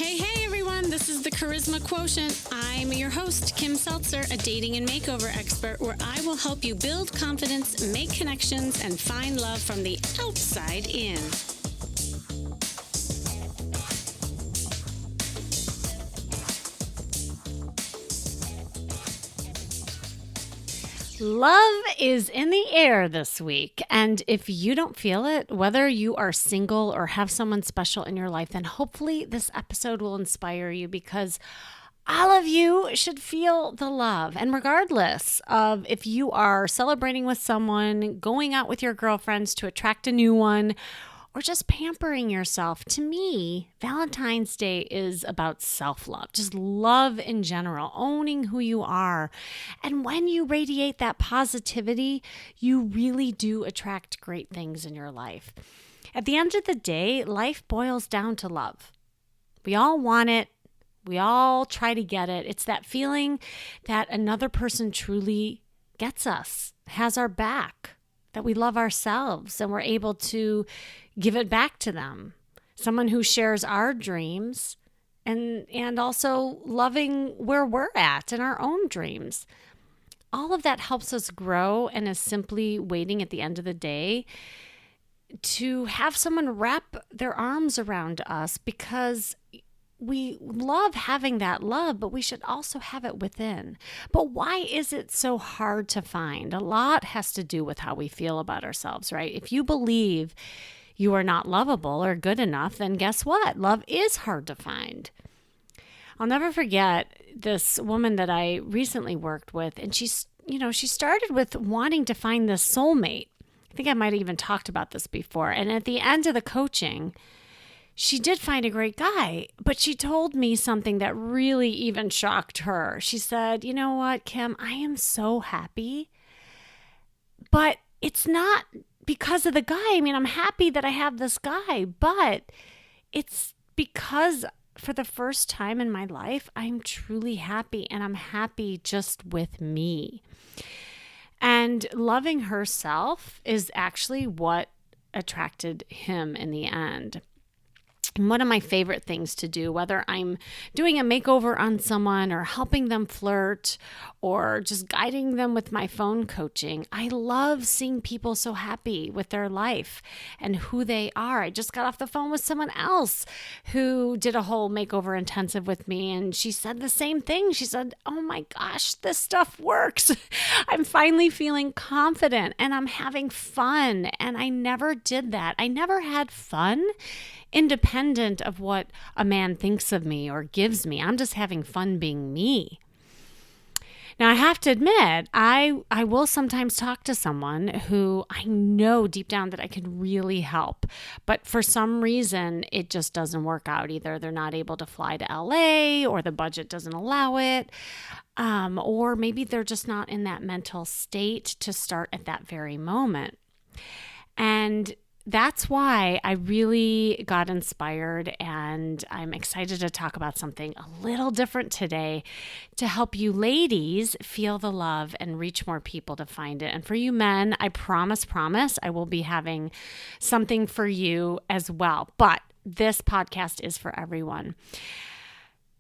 Hey everyone, this is the Charisma Quotient. I'm your host, Kim Seltzer, a dating and makeover expert, where I will help you build confidence, make connections, and find love from the outside in. Love is in the air this week, and if you don't feel it, whether you are single or have someone special in your life, then hopefully this episode will inspire you, because all of you should feel the love. And regardless of if you are celebrating with someone, going out with your girlfriends to attract a new one, or just pampering yourself, to me, Valentine's Day is about self-love, just love in general, owning who you are. And when you radiate that positivity, you really do attract great things in your life. At the end of the day, life boils down to love. We all want it. We all try to get it. It's that feeling that another person truly gets us, has our back, that we love ourselves and we're able to give it back to them. Someone who shares our dreams and also loving where we're at in our own dreams. All of that helps us grow and is simply waiting at the end of the day to have someone wrap their arms around us, because we love having that love, but we should also have it within. But why is it so hard to find? A lot has to do with how we feel about ourselves, right? If you believe you are not lovable or good enough, then guess what? Love is hard to find. I'll never forget this woman that I recently worked with, and she started with wanting to find this soulmate. I think I might have even talked about this before. And at the end of the coaching, she did find a great guy, but she told me something that really even shocked her. She said, "You know what, Kim, I am so happy, but it's not because of the guy. I mean, I'm happy that I have this guy, but it's because for the first time in my life, I'm truly happy, and I'm happy just with me." And loving herself is actually what attracted him in the end. And one of my favorite things to do, whether I'm doing a makeover on someone or helping them flirt or just guiding them with my phone coaching, I love seeing people so happy with their life and who they are. I just got off the phone with someone else who did a whole makeover intensive with me, and she said the same thing. She said, "Oh my gosh, this stuff works. I'm finally feeling confident and I'm having fun." And I never did that. I never had fun independent of what a man thinks of me or gives me. I'm just having fun being me. Now, I have to admit, I will sometimes talk to someone who I know deep down that I could really help, but for some reason, it just doesn't work out. Either they're not able to fly to LA, or the budget doesn't allow it, or maybe they're just not in that mental state to start at that very moment. And that's why I really got inspired, and I'm excited to talk about something a little different today to help you ladies feel the love and reach more people to find it. And for you men, I promise, I will be having something for you as well. But this podcast is for everyone.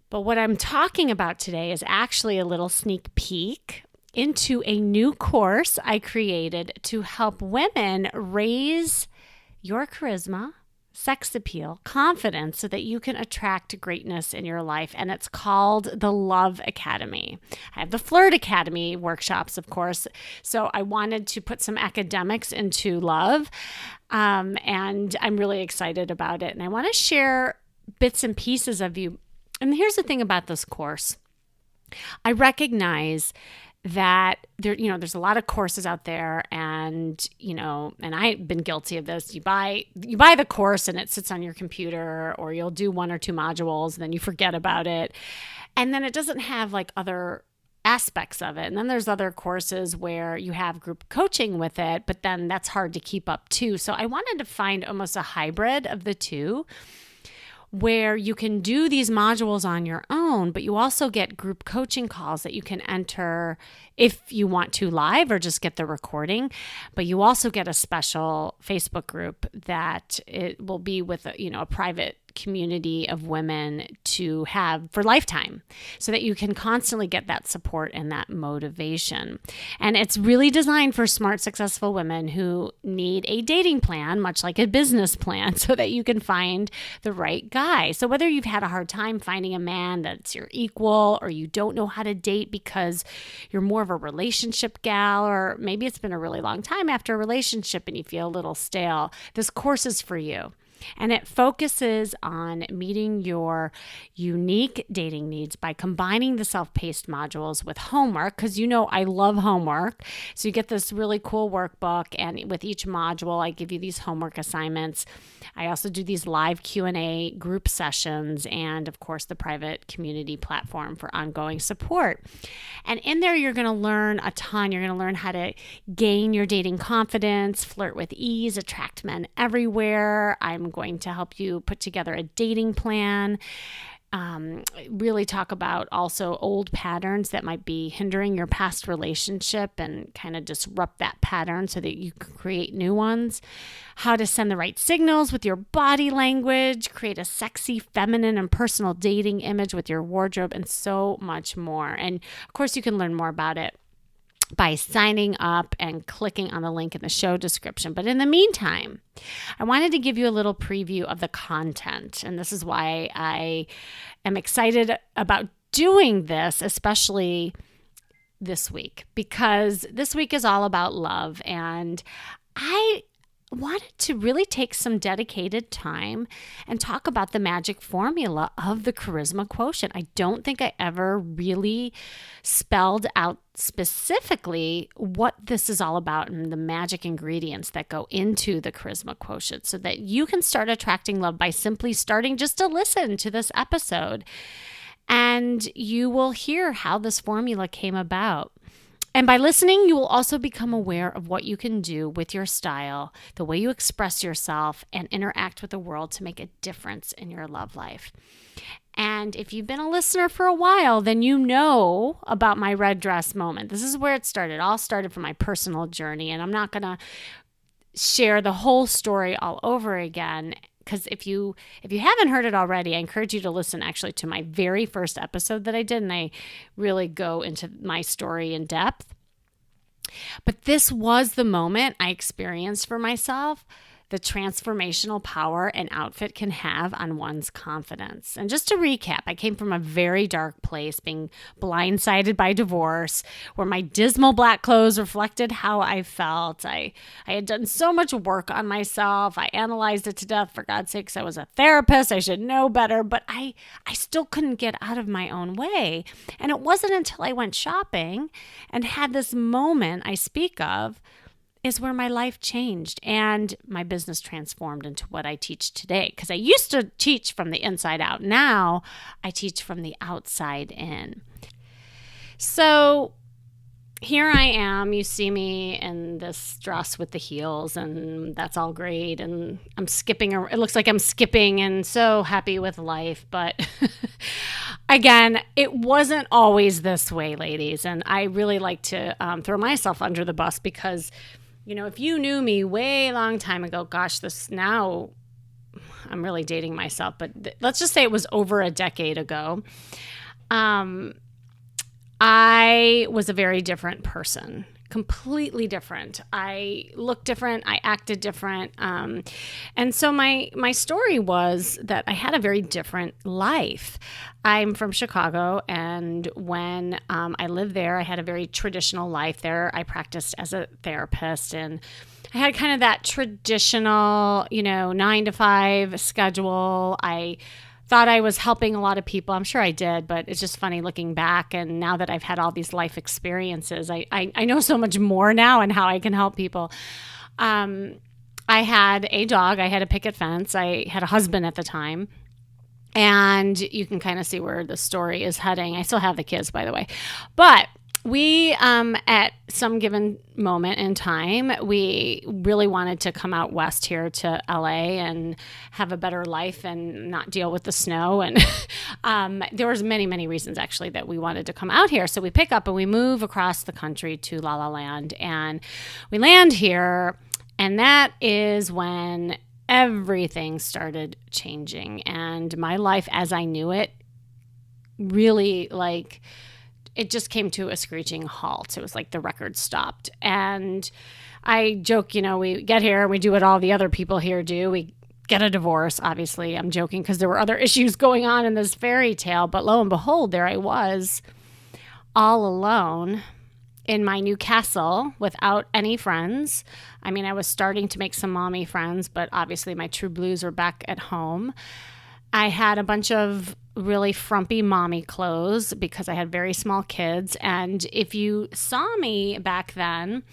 But what I'm talking about today is actually a little sneak peek into a new course I created to help women raise your charisma, sex appeal, confidence, so that you can attract greatness in your life. And it's called the Love Academy. I have the Flirt Academy workshops, of course. So I wanted to put some academics into love. And I'm really excited about it. And I want to share bits and pieces of you. And here's the thing about this course. I recognize that there's a lot of courses out there, and I've been guilty of this. You buy the course and it sits on your computer, or you'll do one or two modules and then you forget about it. And then it doesn't have like other aspects of it. And then there's other courses where you have group coaching with it, but then that's hard to keep up too. So I wanted to find almost a hybrid of the two, where you can do these modules on your own, but you also get group coaching calls that you can enter if you want to live or just get the recording. But you also get a special Facebook group that it will be with a private community of women to have for lifetime so that you can constantly get that support and that motivation. And it's really designed for smart, successful women who need a dating plan, much like a business plan, so that you can find the right guy. So whether you've had a hard time finding a man that's your equal, or you don't know how to date because you're more of a relationship gal, or maybe it's been a really long time after a relationship and you feel a little stale, this course is for you. And it focuses on meeting your unique dating needs by combining the self-paced modules with homework, because I love homework. So you get this really cool workbook, and with each module, I give you these homework assignments. I also do these live Q&A group sessions, and of course, the private community platform for ongoing support. And in there, you're going to learn a ton. You're going to learn how to gain your dating confidence, flirt with ease, attract men everywhere. I'm going to help you put together a dating plan, really talk about also old patterns that might be hindering your past relationship and kind of disrupt that pattern so that you can create new ones, how to send the right signals with your body language, create a sexy, feminine, and personal dating image with your wardrobe, and so much more. And of course, you can learn more about it by signing up and clicking on the link in the show description. But in the meantime, I wanted to give you a little preview of the content. And this is why I am excited about doing this, especially this week, because this week is all about love. And I wanted to really take some dedicated time and talk about the magic formula of the charisma quotient. I don't think I ever really spelled out specifically what this is all about and the magic ingredients that go into the charisma quotient, so that you can start attracting love by simply starting just to listen to this episode. And you will hear how this formula came about. And by listening, you will also become aware of what you can do with your style, the way you express yourself, and interact with the world to make a difference in your love life. And if you've been a listener for a while, then you know about my red dress moment. This is where it started. It all started from my personal journey, and I'm not going to share the whole story all over again, because if you haven't heard it already, I encourage you to listen actually to my very first episode that I did, and I really go into my story in depth. But this was the moment I experienced for myself the transformational power an outfit can have on one's confidence. And just to recap, I came from a very dark place, being blindsided by divorce, where my dismal black clothes reflected how I felt. I had done so much work on myself. I analyzed it to death. For God's sakes, I was a therapist. I should know better, but I still couldn't get out of my own way. And it wasn't until I went shopping and had this moment I speak of is where my life changed and my business transformed into what I teach today. Because I used to teach from the inside out. Now I teach from the outside in. So here I am. You see me in this dress with the heels, and that's all great. And I'm skipping. It looks like I'm skipping and so happy with life. But again, it wasn't always this way, ladies. And I really like to throw myself under the bus because, if you knew me way long time ago, gosh, now I'm really dating myself, but let's just say it was over a decade ago. I was a very different person, completely different. I looked different. I acted different. And so my story was that I had a very different life. I'm from Chicago, and when I lived there, I had a very traditional life there. I practiced as a therapist, and I had kind of that traditional, 9-to-5 schedule. I thought I was helping a lot of people. I'm sure I did, but it's just funny looking back. And now that I've had all these life experiences, I know so much more now and how I can help people. I had a dog. I had a picket fence. I had a husband at the time. And you can kind of see where the story is heading. I still have the kids, by the way. But we, at some given moment in time, we really wanted to come out west here to LA and have a better life and not deal with the snow. And there was many, many reasons actually that we wanted to come out here. So we pick up and we move across the country to La La Land, and we land here. And that is when everything started changing. And my life as I knew it really, like, it just came to a screeching halt. It was like the record stopped. And I joke, we get here and we do what all the other people here do. We get a divorce. Obviously, I'm joking because there were other issues going on in this fairy tale. But lo and behold, there I was, all alone in my new castle without any friends. I mean, I was starting to make some mommy friends, but obviously my true blues were back at home. I had a bunch of really frumpy mommy clothes because I had very small kids. And if you saw me back then,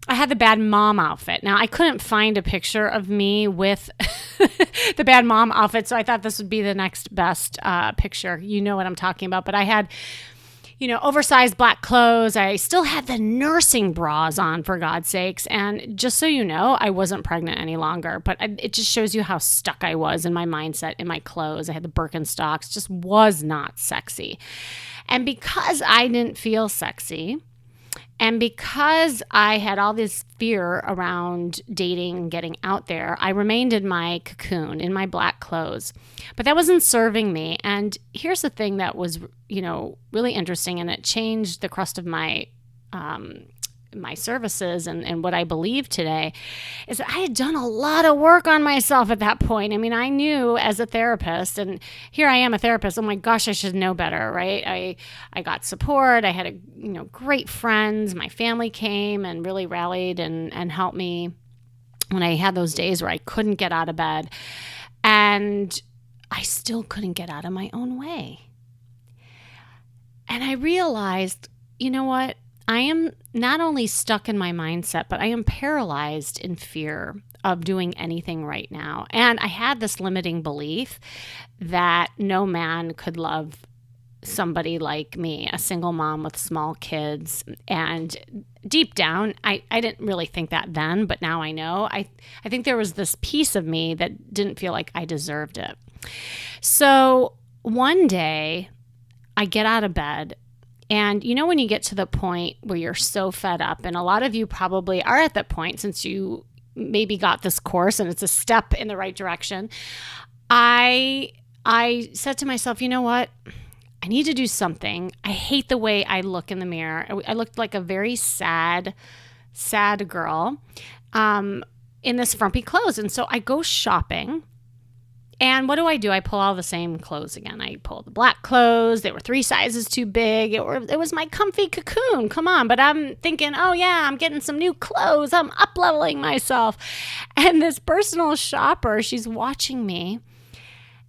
I had the bad mom outfit. Now, I couldn't find a picture of me with the bad mom outfit, so I thought this would be the next best picture. You know what I'm talking about. But I had, oversized black clothes. I still had the nursing bras on, for God's sakes. And just so you know, I wasn't pregnant any longer. But it just shows you how stuck I was in my mindset, in my clothes. I had the Birkenstocks, just was not sexy. And because I didn't feel sexy, and because I had all this fear around dating and getting out there, I remained in my cocoon, in my black clothes. But that wasn't serving me. And here's the thing that was, really interesting, and it changed the crust of my my services and what I believe today, is that I had done a lot of work on myself at that point. I mean, I knew as a therapist, and here I am a therapist. Oh my gosh, I should know better, right? I got support. I had great friends. My family came and really rallied and helped me when I had those days where I couldn't get out of bed, and I still couldn't get out of my own way. And I realized, you know what? I am not only stuck in my mindset, but I am paralyzed in fear of doing anything right now. And I had this limiting belief that no man could love somebody like me, a single mom with small kids. And deep down, I didn't really think that then, but now I know. I think there was this piece of me that didn't feel like I deserved it. So one day, I get out of bed. And when you get to the point where you're so fed up, and a lot of you probably are at that point since you maybe got this course and it's a step in the right direction, I said to myself, you know what? I need to do something. I hate the way I look in the mirror. I looked like a very sad girl in this frumpy clothes. And so I go shopping. And what do? I pull all the same clothes again. I pull the black clothes. They were 3 sizes too big. It was my comfy cocoon. Come on. But I'm thinking, oh yeah, I'm getting some new clothes. I'm up-leveling myself. And this personal shopper, she's watching me.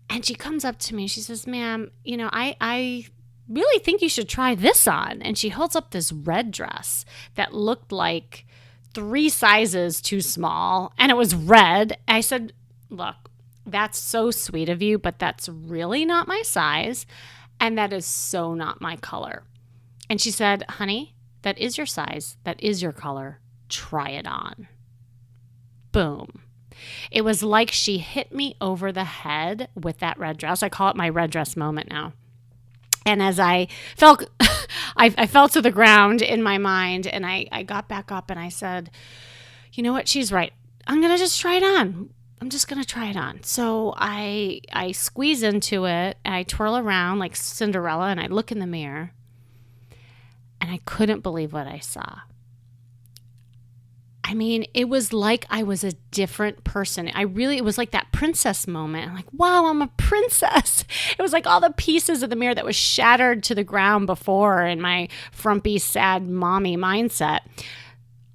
And she comes up to me. She says, ma'am, I really think you should try this on. And she holds up this red dress that looked like 3 sizes too small. And it was red. I said, look, that's so sweet of you, but that's really not my size, and that is so not my color. And she said, honey, that is your size. That is your color. Try it on. Boom. It was like she hit me over the head with that red dress. I call it my red dress moment now. And as I fell, I fell to the ground in my mind, and I got back up and I said, you know what? She's right. I'm going to just try it on. I'm just going to try it on. So I squeeze into it, and I twirl around like Cinderella, and I look in the mirror, and I couldn't believe what I saw. I mean, it was like I was a different person. It was like that princess moment. I'm like, wow, I'm a princess. It was like all the pieces of the mirror that was shattered to the ground before in my frumpy, sad mommy mindset,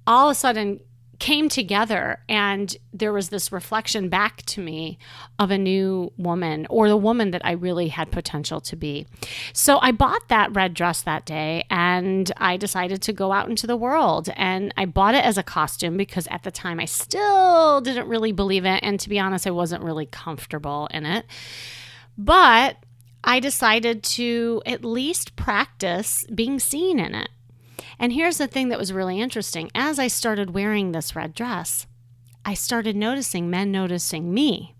all of a sudden came together, and there was this reflection back to me of a new woman, or the woman that I really had potential to be. So I bought that red dress that day, and I decided to go out into the world, and I bought it as a costume because at the time I still didn't really believe it, and to be honest, I wasn't really comfortable in it. But I decided to at least practice being seen in it. And here's the thing that was really interesting. As I started wearing this red dress, I started noticing men noticing me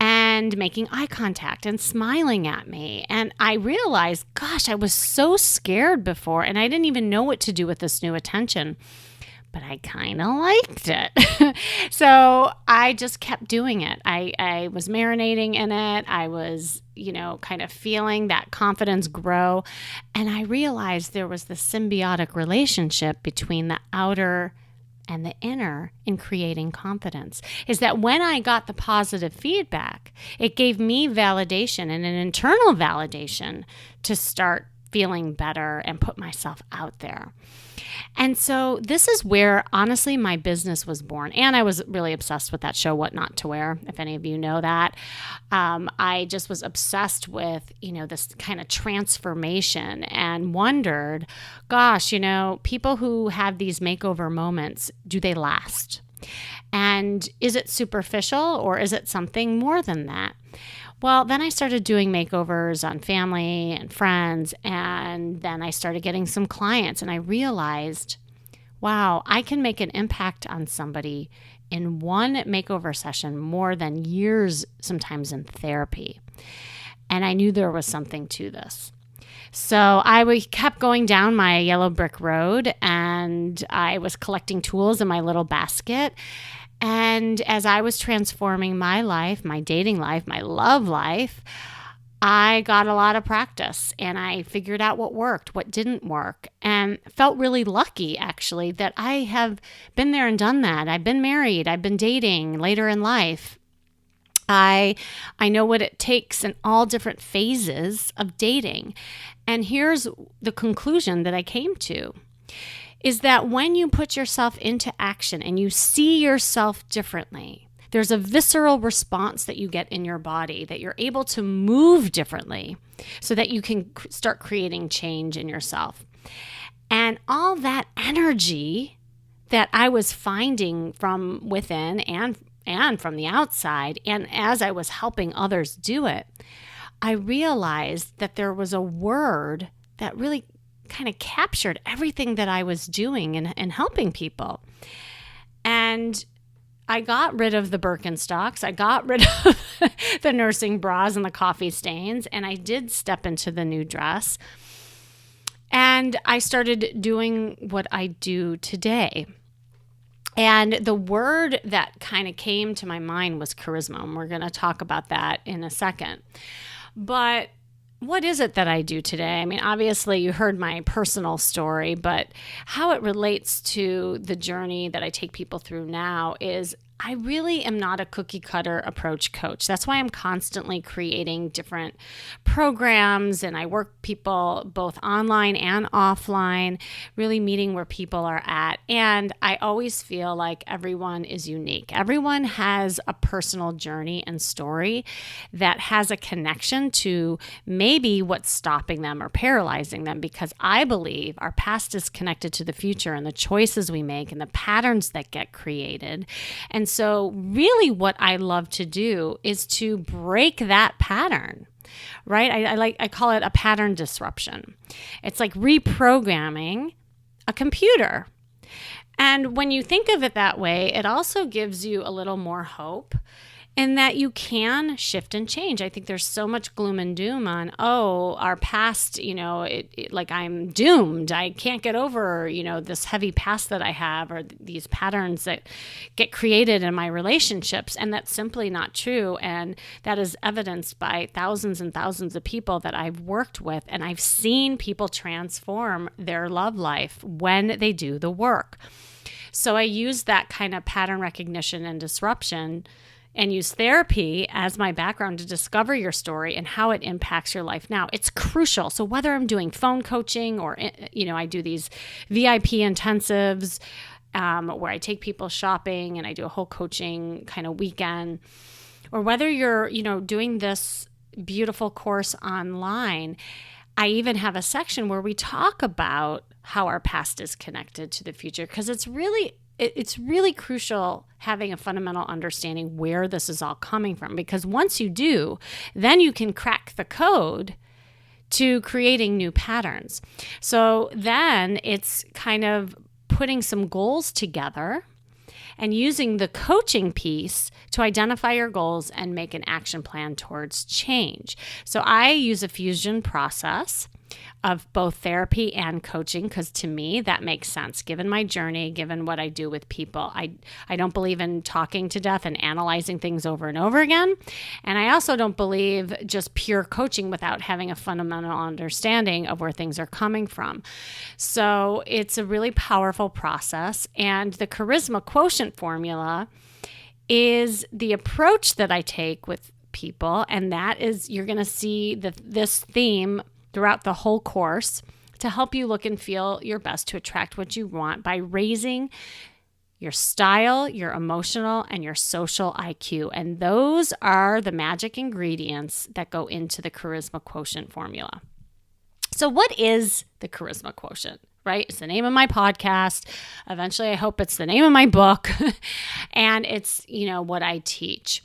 and making eye contact and smiling at me. And I realized, gosh, I was so scared before, and I didn't even know what to do with this new attention. but I kind of liked it. So I just kept doing it. I was marinating in it. I was, kind of feeling that confidence grow. And I realized there was this symbiotic relationship between the outer and the inner in creating confidence. Is that when I got the positive feedback, it gave me validation and an internal validation to start feeling better and put myself out there. And so this is where, honestly, my business was born. And I was really obsessed with that show, What Not to Wear, if any of you know that. I just was obsessed with, this kind of transformation and wondered, gosh, people who have these makeover moments, do they last? And is it superficial or is it something more than that? Well, then I started doing makeovers on family and friends, and then I started getting some clients, and I realized, wow, I can make an impact on somebody in one makeover session more than years, sometimes in therapy. And I knew there was something to this. So I kept going down my yellow brick road, and I was collecting tools in my little basket. And as I was transforming my life, my dating life, my love life, I got a lot of practice and I figured out what worked, what didn't work, and felt really lucky, actually, that I have been there and done that. I've been married. I've been dating later in life. I know what it takes in all different phases of dating. And here's the conclusion that I came to. Is that when you put yourself into action and you see yourself differently, there's a visceral response that you get in your body, that you're able to move differently so that you can start creating change in yourself. And all that energy that I was finding from within and from the outside, and as I was helping others do it, I realized that there was a word that really kind of captured everything that I was doing and helping people. And I got rid of the Birkenstocks. I got rid of the nursing bras and the coffee stains. And I did step into the new dress. And I started doing what I do today. And the word that kind of came to my mind was charisma. And we're going to talk about that in a second. But what is it that I do today? I mean, obviously you heard my personal story, but how it relates to the journey that I take people through now is I really am not a cookie cutter approach coach. That's why I'm constantly creating different programs, and I work people both online and offline, really meeting where people are at. And I always feel like everyone is unique. Everyone has a personal journey and story that has a connection to maybe what's stopping them or paralyzing them, because I believe our past is connected to the future and the choices we make and the patterns that get created. And so really what I love to do is to break that pattern, right? I call it a pattern disruption. It's like reprogramming a computer. And when you think of it that way, it also gives you a little more hope in that you can shift and change. I think there's so much gloom and doom on, our past, like I'm doomed. I can't get over, this heavy past that I have, or these patterns that get created in my relationships. And that's simply not true. And that is evidenced by thousands and thousands of people that I've worked with. And I've seen people transform their love life when they do the work. So I use that kind of pattern recognition and disruption and use therapy as my background to discover your story and how it impacts your life now. It's crucial. So whether I'm doing phone coaching or, I do these VIP intensives where I take people shopping and I do a whole coaching kind of weekend, or whether you're, doing this beautiful course online, I even have a section where we talk about how our past is connected to the future, because it's really crucial having a fundamental understanding where this is all coming from, because once you do, then you can crack the code to creating new patterns. So then it's kind of putting some goals together and using the coaching piece to identify your goals and make an action plan towards change. So I use a fusion process. of both therapy and coaching, because to me that makes sense given my journey, given what I do with people. I don't believe in talking to death and analyzing things over and over again. And I also don't believe just pure coaching without having a fundamental understanding of where things are coming from. So it's a really powerful process. And the charisma quotient formula is the approach that I take with people. And that is, you're going to see this theme throughout the whole course to help you look and feel your best to attract what you want by raising your style, your emotional, and your social IQ. And those are the magic ingredients that go into the charisma quotient formula. So what is the charisma quotient, right? It's the name of my podcast. Eventually, I hope it's the name of my book. And it's, what I teach.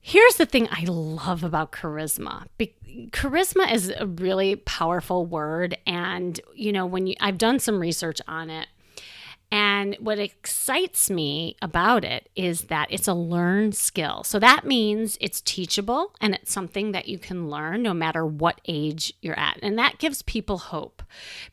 Here's the thing I love about charisma. Charisma is a really powerful word. And, I've done some research on it. And what excites me about it is that it's a learned skill. So that means it's teachable and it's something that you can learn no matter what age you're at. And that gives people hope,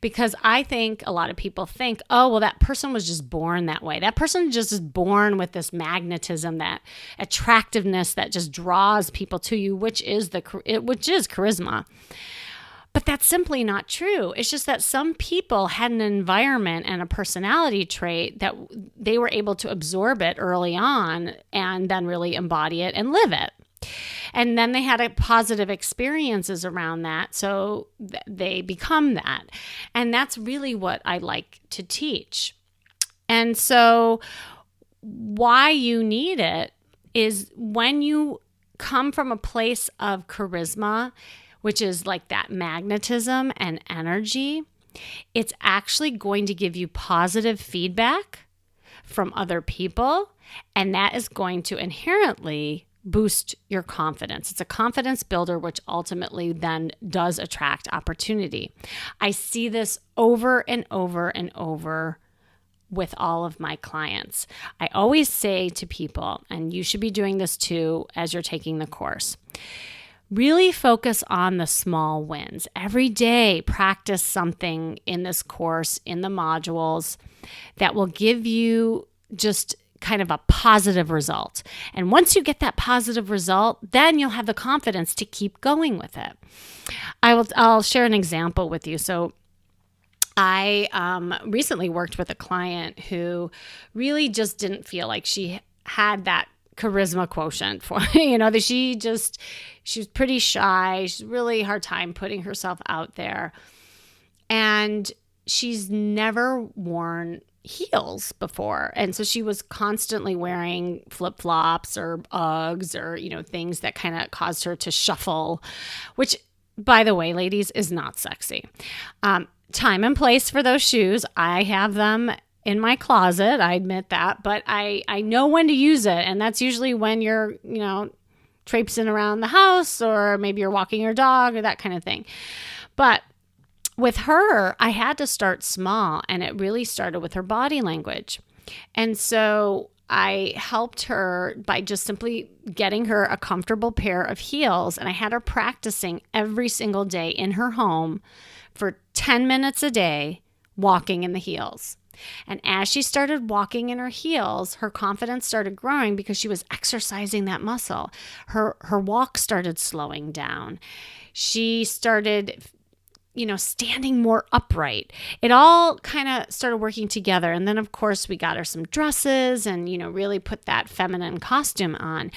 because I think a lot of people think, oh, well, that person was just born that way. That person just is born with this magnetism, that attractiveness that just draws people to you, which is charisma. But that's simply not true. It's just that some people had an environment and a personality trait that they were able to absorb it early on and then really embody it and live it. And then they had positive experiences around that, so they become that. And that's really what I like to teach. And so why you need it is when you come from a place of charisma, which is like that magnetism and energy, it's actually going to give you positive feedback from other people, and that is going to inherently boost your confidence. It's a confidence builder, which ultimately then does attract opportunity. I see this over and over and over with all of my clients. I always say to people, and you should be doing this too as you're taking the course, really focus on the small wins. Every day, practice something in this course, in the modules, that will give you just kind of a positive result. And once you get that positive result, then you'll have the confidence to keep going with it. I'll share an example with you. So I recently worked with a client who really just didn't feel like she had that charisma quotient for, that she was pretty shy. She's really hard time putting herself out there. And she's never worn heels before. And so she was constantly wearing flip-flops or Uggs or, things that kind of caused her to shuffle, which, by the way, ladies, is not sexy. Time and place for those shoes. I have them in my closet, I admit that, but I know when to use it. And that's usually when you're, traipsing around the house, or maybe you're walking your dog or that kind of thing. But with her, I had to start small, and it really started with her body language. And so I helped her by just simply getting her a comfortable pair of heels. And I had her practicing every single day in her home for 10 minutes a day, walking in the heels. And as she started walking in her heels, her confidence started growing because she was exercising that muscle. Her walk started slowing down. She started, standing more upright. It all kind of started working together. And then, of course, we got her some dresses and, really put that feminine costume on.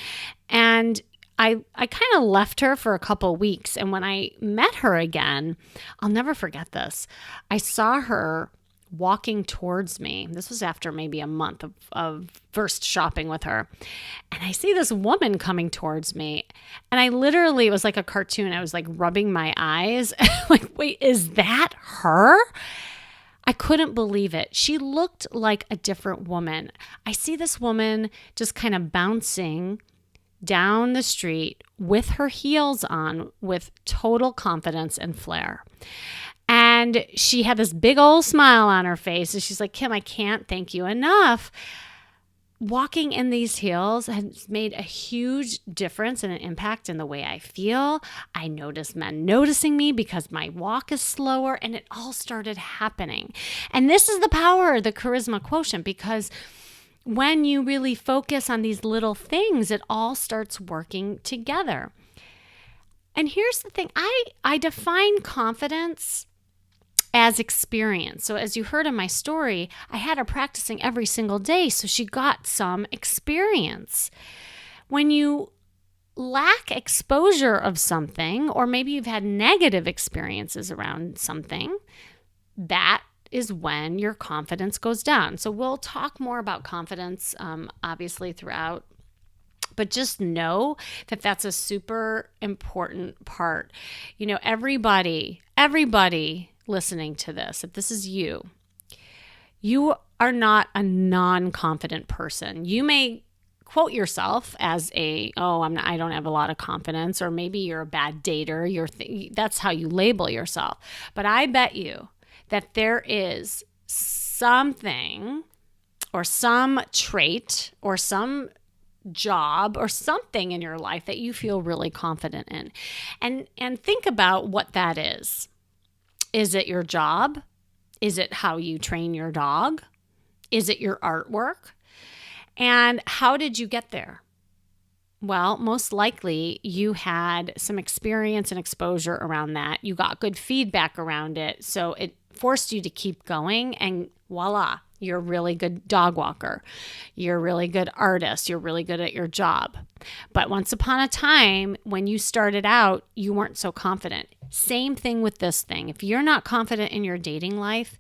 And I kind of left her for a couple weeks. And when I met her again, I'll never forget this. I saw her walking towards me. This was after maybe a month of first shopping with her. And I see this woman coming towards me. And I literally, it was like a cartoon. I was like rubbing my eyes. Like, wait, is that her? I couldn't believe it. She looked like a different woman. I see this woman just kind of bouncing down the street with her heels on, with total confidence and flair. And she had this big old smile on her face. And she's like, Kim, I can't thank you enough. walking in these heels has made a huge difference and an impact in the way I feel. I notice men noticing me because my walk is slower, and it all started happening. And this is the power of the charisma quotient, because when you really focus on these little things, it all starts working together. And here's the thing, I define confidence as experience. So as you heard in my story, I had her practicing every single day, so she got some experience. When you lack exposure of something, or maybe you've had negative experiences around something, that is when your confidence goes down. So we'll talk more about confidence, obviously, throughout. But just know that that's a super important part. You know, everybody listening to this, if this is you, you are not a non-confident person. You may quote yourself as I don't have a lot of confidence, or maybe you're a bad dater. That's how you label yourself. But I bet you that there is something, or some trait, or some job, or something in your life that you feel really confident in. And think about what that is. Is it your job? Is it how you train your dog? Is it your artwork? And how did you get there? Well, most likely you had some experience and exposure around that. You got good feedback around it. So it forced you to keep going, and voila, you're a really good dog walker. You're a really good artist. You're really good at your job. But once upon a time, when you started out, you weren't so confident. Same thing with this thing. If you're not confident in your dating life,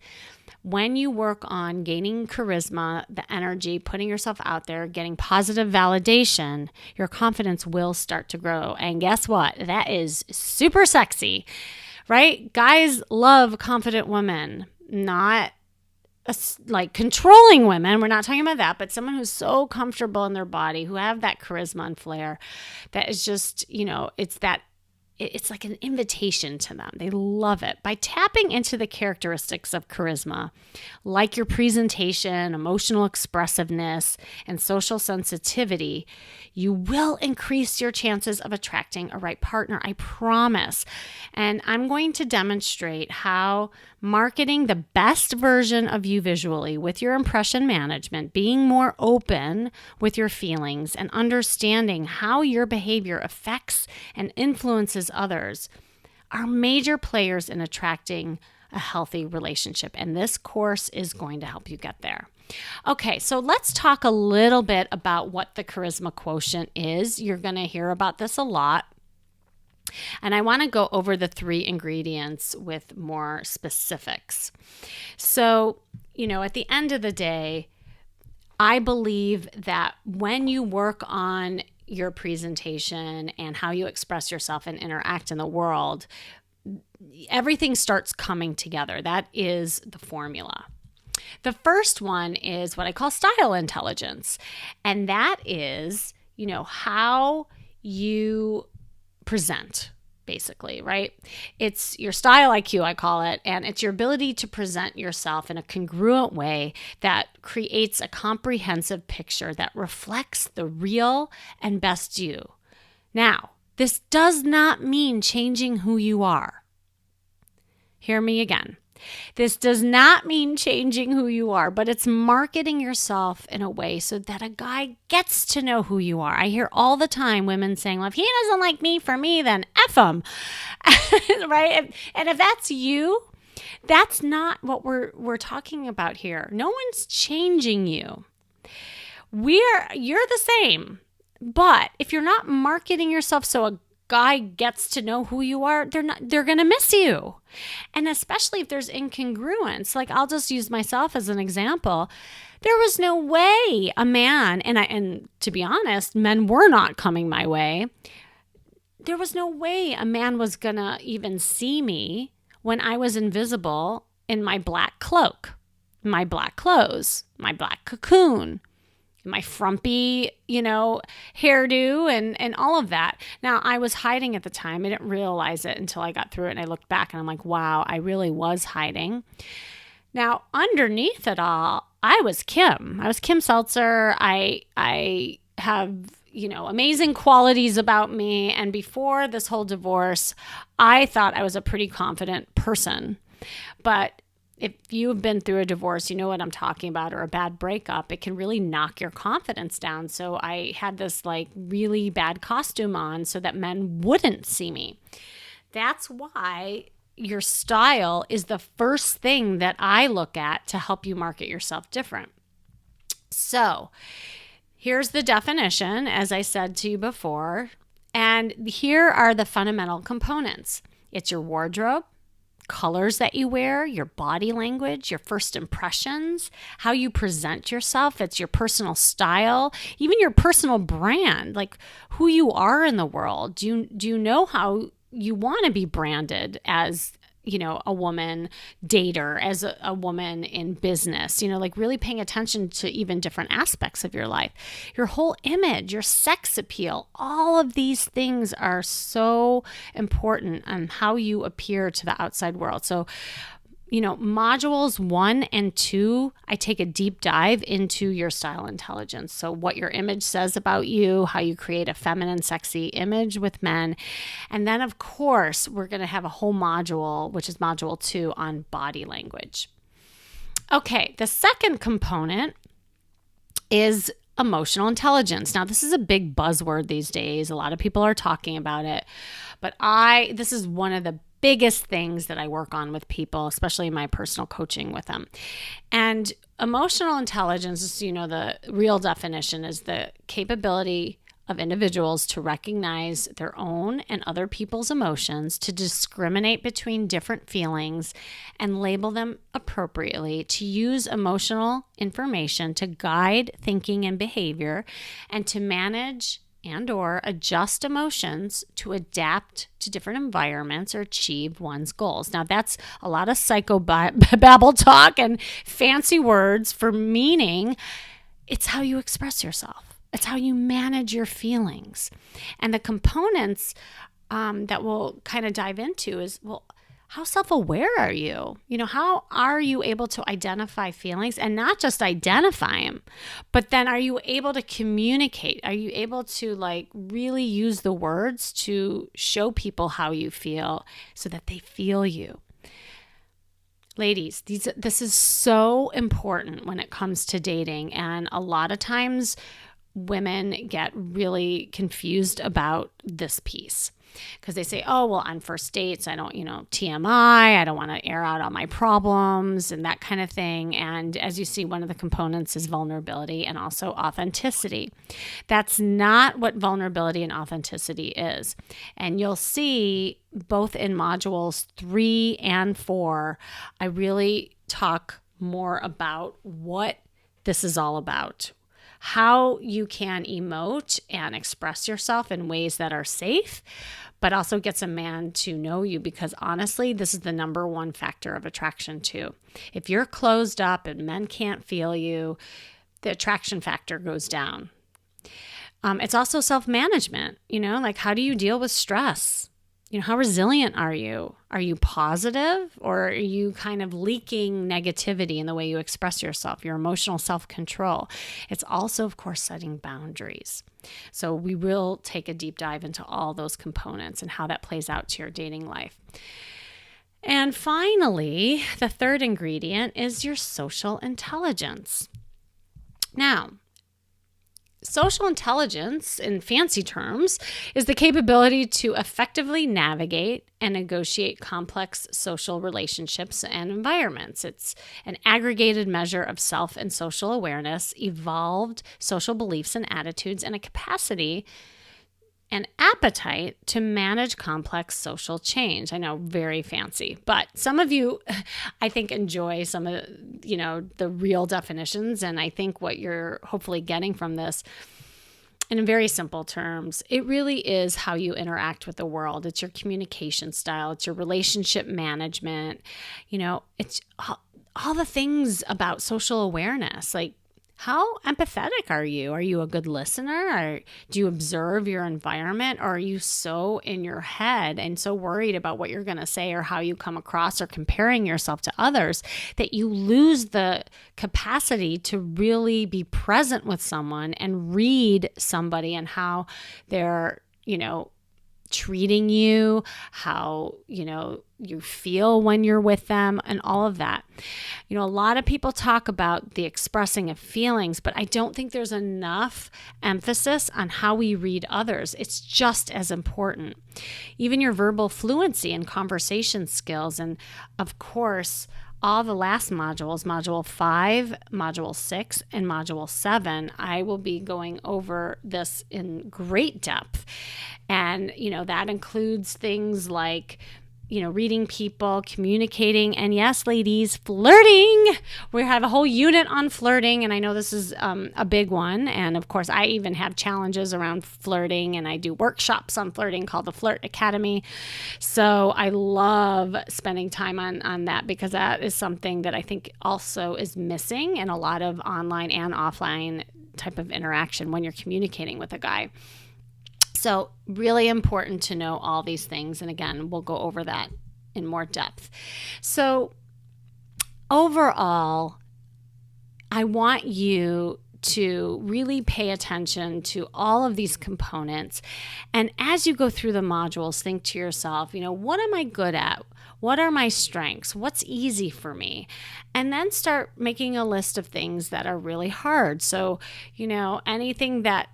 when you work on gaining charisma, the energy, putting yourself out there, getting positive validation, your confidence will start to grow. And guess what? That is super sexy, right? Guys love confident women, not like controlling women. We're not talking about that, but someone who's so comfortable in their body, who have that charisma and flair, that is just, it's like an invitation to them. They love it. By tapping into the characteristics of charisma, like your presentation, emotional expressiveness, and social sensitivity, you will increase your chances of attracting a right partner. I promise. And I'm going to demonstrate how marketing the best version of you visually with your impression management, being more open with your feelings, and understanding how your behavior affects and influences others are major players in attracting a healthy relationship. And this course is going to help you get there. Okay, so let's talk a little bit about what the charisma quotient is. You're going to hear about this a lot. And I want to go over the 3 ingredients with more specifics. So, at the end of the day, I believe that when you work on your presentation and how you express yourself and interact in the world, everything starts coming together. That is the formula. The first one is what I call style intelligence. And that is, how you present, basically, right? It's your style IQ, I call it, and it's your ability to present yourself in a congruent way that creates a comprehensive picture that reflects the real and best you. Now, this does not mean changing who you are. Hear me again. This does not mean changing who you are, but it's marketing yourself in a way so that a guy gets to know who you are. I hear all the time women saying, well, if he doesn't like me for me, then F him, right? And if that's you, that's not what we're talking about here. No one's changing you. You're the same, but if you're not marketing yourself so a guy gets to know who you are, they're going to miss you. And especially if there's incongruence, like I'll just use myself as an example. There was no way a man, and to be honest, men were not coming my way. There was no way a man was going to even see me when I was invisible in my black cloak, my black clothes, my black cocoon, my frumpy, hairdo and all of that. Now, I was hiding at the time. I didn't realize it until I got through it and I looked back and I'm like, wow, I really was hiding. Now, underneath it all, I was Kim. I was Kim Seltzer. I have, amazing qualities about me. And before this whole divorce, I thought I was a pretty confident person. But if you've been through a divorce, you know what I'm talking about, or a bad breakup, it can really knock your confidence down. So I had this like really bad costume on so that men wouldn't see me. That's why your style is the first thing that I look at to help you market yourself different. So here's the definition, as I said to you before. And here are the fundamental components. It's your wardrobe, colors that you wear, your body language, your first impressions, how you present yourself. It's your personal style, even your personal brand, like who you are in the world. Do you know how you want to be branded as, a woman dater, as a woman in business, like really paying attention to even different aspects of your life, your whole image, your sex appeal. All of these things are so important on how you appear to the outside world. So, modules 1 and 2, I take a deep dive into your style intelligence. So what your image says about you, how you create a feminine, sexy image with men. And then, of course, we're going to have a whole module, which is module 2, on body language. Okay, the second component is emotional intelligence. Now, this is a big buzzword these days. A lot of people are talking about it, but this is one of the biggest things that I work on with people, especially in my personal coaching with them. And emotional intelligence, the real definition is the capability of individuals to recognize their own and other people's emotions, to discriminate between different feelings and label them appropriately, to use emotional information to guide thinking and behavior, and to manage and or adjust emotions to adapt to different environments or achieve one's goals. Now, that's a lot of psychobabble talk and fancy words for meaning. It's how you express yourself. It's how you manage your feelings. And the components that we'll kind of dive into is, how self-aware are you? How are you able to identify feelings, and not just identify them, but then are you able to communicate? Are you able to really use the words to show people how you feel so that they feel you? Ladies, this is so important when it comes to dating. And a lot of times women get really confused about this piece. Because they say, on first dates, I don't, TMI, I don't want to air out all my problems and that kind of thing. And as you see, one of the components is vulnerability and also authenticity. That's not what vulnerability and authenticity is. And you'll see both in modules 3 and 4, I really talk more about what this is all about. How you can emote and express yourself in ways that are safe, but also gets a man to know you, because honestly, this is the number one factor of attraction too. If you're closed up and men can't feel you, the attraction factor goes down. It's also self-management, how do you deal with stress? How resilient are you? Are you positive, or are you kind of leaking negativity in the way you express yourself, your emotional self-control? It's also, of course, setting boundaries. So we will take a deep dive into all those components and how that plays out to your dating life. And finally, the third ingredient is your social intelligence. Now, social intelligence, in fancy terms, is the capability to effectively navigate and negotiate complex social relationships and environments. It's an aggregated measure of self and social awareness, evolved social beliefs and attitudes, and a capacity and appetite to manage complex social change. I know, very fancy, but some of you, I think, enjoy some of, the real definitions. And I think what you're hopefully getting from this, in very simple terms, it really is how you interact with the world. It's your communication style. It's your relationship management. It's all the things about social awareness, like How empathetic are you? Are you a good listener? Or do you observe your environment? Or are you so in your head and so worried about what you're going to say or how you come across or comparing yourself to others that you lose the capacity to really be present with someone and read somebody and how they're, treating you, how, you feel when you're with them and all of that. A lot of people talk about the expressing of feelings, but I don't think there's enough emphasis on how we read others. It's just as important. Even your verbal fluency and conversation skills. And of course, all the last modules, Module 5, Module 6, and Module 7, I will be going over this in great depth. And, that includes things like, reading people, communicating, and yes, ladies, flirting. We have a whole unit on flirting, and I know this is a big one. And of course, I even have challenges around flirting, and I do workshops on flirting called the Flirt Academy. So I love spending time on that because that is something that I think also is missing in a lot of online and offline type of interaction when you're communicating with a guy. So really important to know all these things. And again, we'll go over that in more depth. So overall, I want you to really pay attention to all of these components. And as you go through the modules, think to yourself, what am I good at? What are my strengths? What's easy for me? And then start making a list of things that are really hard. So, anything that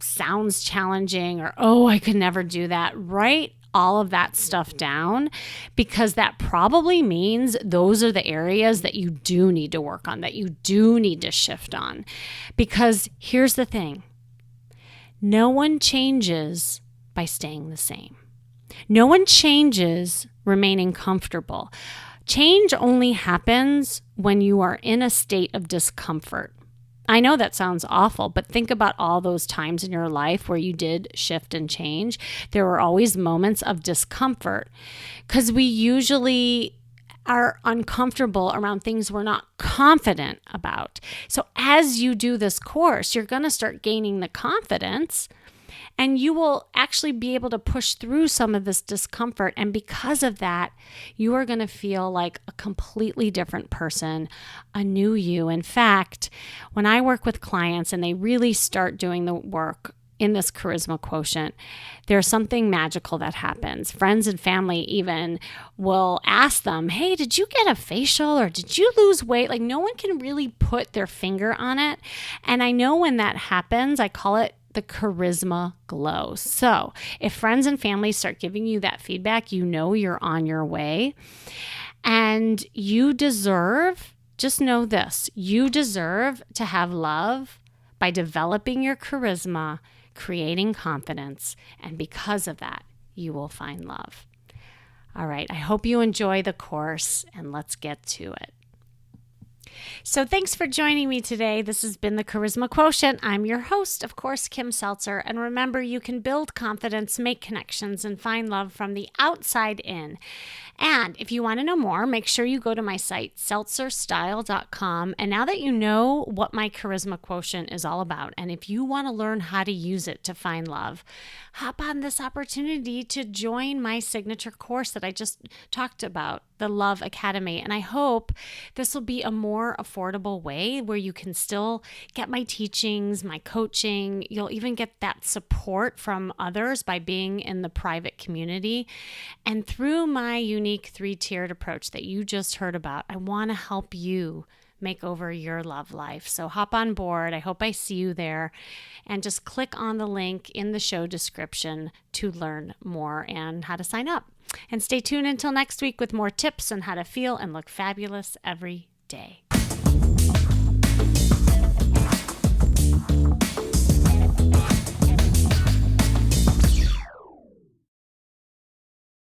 sounds challenging or, I could never do that, write all of that stuff down because that probably means those are the areas that you do need to work on, that you do need to shift on. Because here's the thing, no one changes by staying the same. No one changes remaining comfortable. Change only happens when you are in a state of discomfort. I know that sounds awful, but think about all those times in your life where you did shift and change. There were always moments of discomfort because we usually are uncomfortable around things we're not confident about. So as you do this course, you're going to start gaining the confidence and you will actually be able to push through some of this discomfort. And because of that, you are going to feel like a completely different person, a new you. In fact, when I work with clients and they really start doing the work in this charisma quotient, there's something magical that happens. Friends and family even will ask them, hey, did you get a facial or did you lose weight? Like no one can really put their finger on it. And I know when that happens, I call it the charisma glow. So if friends and family start giving you that feedback, you're on your way. And you deserve, just know this, you deserve to have love by developing your charisma, creating confidence, and because of that, you will find love. All right, I hope you enjoy the course, and let's get to it. So thanks for joining me today. This has been the Charisma Quotient. I'm your host, of course, Kim Seltzer. And remember, you can build confidence, make connections, and find love from the outside in. And if you want to know more, make sure you go to my site, seltzerstyle.com. And now that you know what my Charisma Quotient is all about, and if you want to learn how to use it to find love, hop on this opportunity to join my signature course that I just talked about, the Love Academy. And I hope this will be a more affordable way where you can still get my teachings, my coaching. You'll even get that support from others by being in the private community. And through my unique 3-tiered approach that you just heard about, I want to help you make over your love life. So hop on board. I hope I see you there. And just click on the link in the show description to learn more and how to sign up. And stay tuned until next week with more tips on how to feel and look fabulous every day.